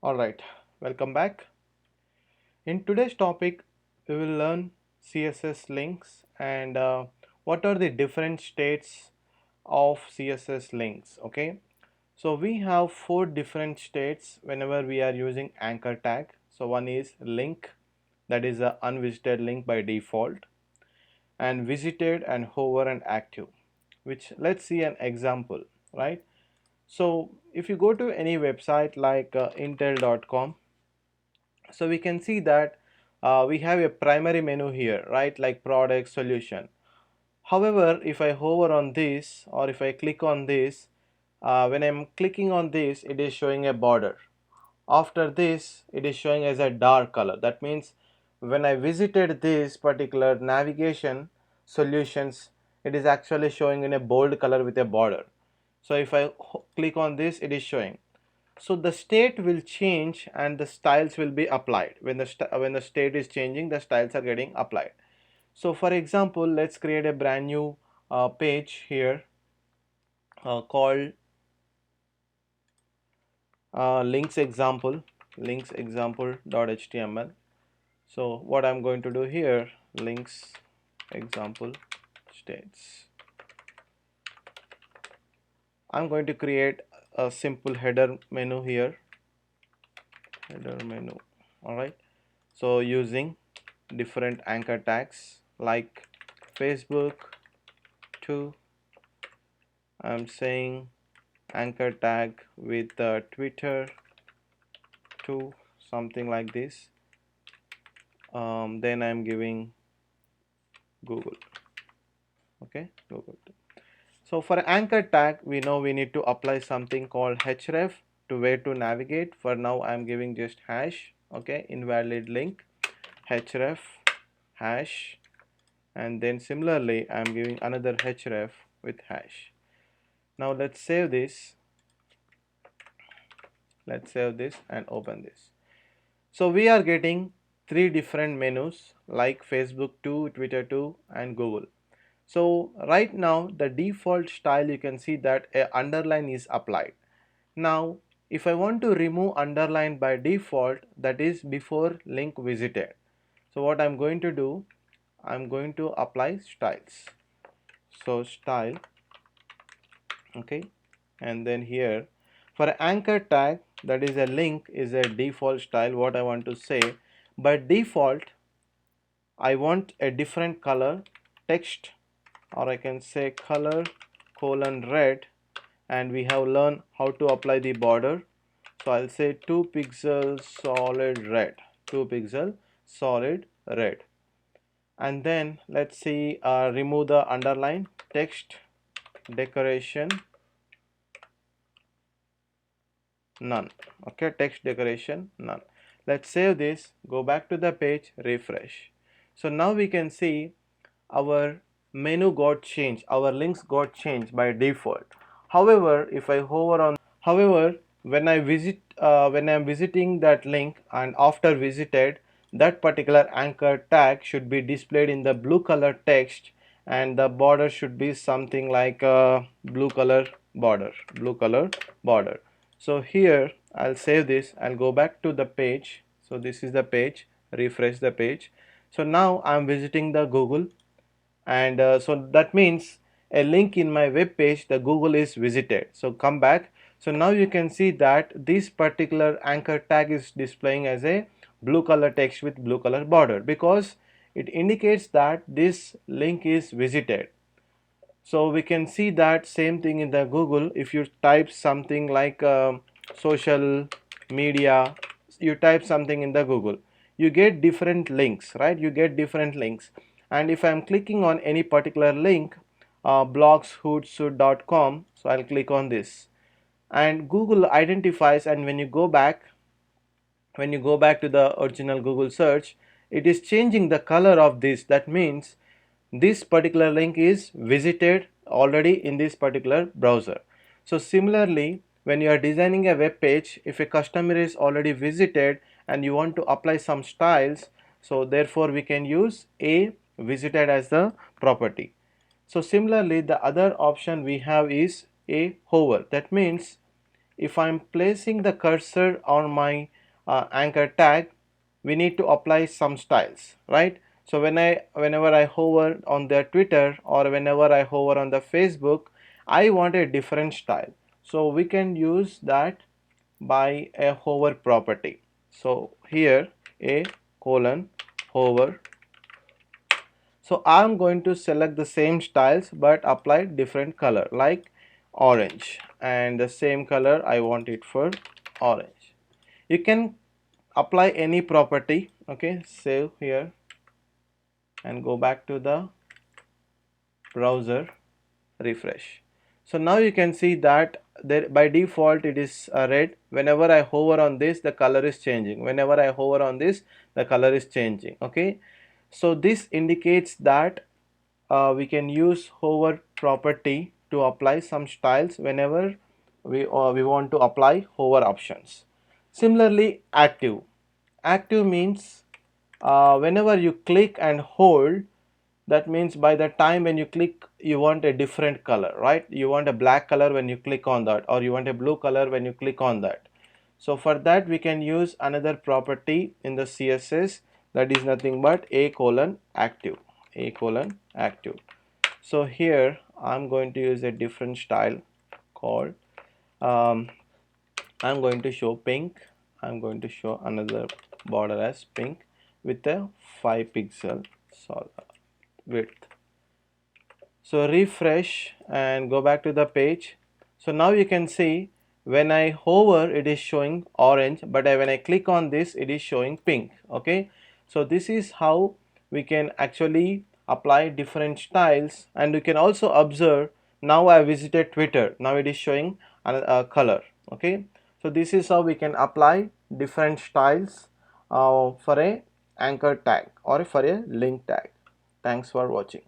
Alright, welcome back. In today's topic, we will learn CSS links and what are the different states of CSS links. Okay, so we have four different states whenever we are using anchor tag. So one is link, that is a unvisited link by default, and visited and hover and active, which let's see an example, right? So if you go to any website like intel.com, so we can see that we have a primary menu here, right, like product solution. However, if I hover on this or if I click on this, when I'm clicking on this, it is showing a border. After this, it is showing as a dark color. That means when I visited this particular navigation solutions, it is actually showing in a bold color with a border. So if I click on this, it is showing. So the state will change and the styles will be applied. When the state is changing, the styles are getting applied. So for example, let's create a brand new page here called links example.html. So what I'm going to do here, links example states. I'm going to create a simple header menu here, header menu. All right. So using different anchor tags like Facebook to, I'm saying anchor tag with Twitter to, something like this. Then I'm giving Google. Okay, Google. So for anchor tag, we know we need to apply something called href to where to navigate. For now, I'm giving just hash. Okay, invalid link, href hash, and then similarly I'm giving another href with hash. Now let's save this and open this. So we are getting three different menus like Facebook 2, Twitter 2 and Google. So right now the default style, you can see that a underline is applied. Now if I want to remove underline by default, that is before link visited. So what I'm going to do, I'm going to apply styles. So style, okay, and then here for anchor tag, that is a link is a default style. What I want to say, by default I want a different color text, or I can say color colon red, and we have learned how to apply the border. So I'll say 2 pixel solid red, 2 pixel solid red, and then let's see, remove the underline, text decoration none. Okay, text decoration none. Let's save this, go back to the page, refresh. So now we can see our menu got changed, our links got changed by default. However, if I hover on, however, when I visit, when I'm visiting that link and after visited, that particular anchor tag should be displayed in the blue color text, and the border should be something like a blue color border. So here I'll save this, I'll go back to the page. So this is the page, refresh the page. So now I'm visiting the Google, and so that means a link in my web page, the Google is visited. So come back. So now you can see that this particular anchor tag is displaying as a blue color text with blue color border, because it indicates that this link is visited. So we can see that same thing in the Google. If you type something like social media, you type something in the Google, you get different links, right? You get different links. And if I'm clicking on any particular link, blogshootsuit.com, so I'll click on this, and Google identifies, and when you go back to the original Google search, it is changing the color of this. That means this particular link is visited already in this particular browser. So similarly, when you are designing a web page, if a customer is already visited and you want to apply some styles, so therefore we can use a visited as the property. So similarly, the other option we have is a hover. That means if I'm placing the cursor on my anchor tag, we need to apply some styles, right? So whenever I hover on the Twitter or whenever I hover on the Facebook, I want a different style. So we can use that by a hover property. So here a colon hover. So I'm going to select the same styles but apply different color like orange, and the same color I want it for orange. You can apply any property. Okay, save here and go back to the browser, refresh. So now you can see that there by default it is red. Whenever I hover on this, the color is changing. Whenever I hover on this, the color is changing. Okay, so this indicates that we can use hover property to apply some styles whenever we want to apply hover options. Similarly, active means whenever you click and hold, that means by the time when you click you want a different color, right? You want a black color when you click on that, or you want a blue color when you click on that. So for that we can use another property in the CSS, that is nothing but a colon active, a colon active. So here I'm going to use a different style called I'm going to show pink. I'm going to show another border as pink with a 5 pixel width. So refresh and go back to the page. So now you can see when I hover it is showing orange, but when I click on this it is showing pink. Okay, so this is how we can actually apply different styles. And you can also observe, now I visited Twitter, now it is showing a color. Okay, so this is how we can apply different styles for a anchor tag or for a link tag. Thanks for watching.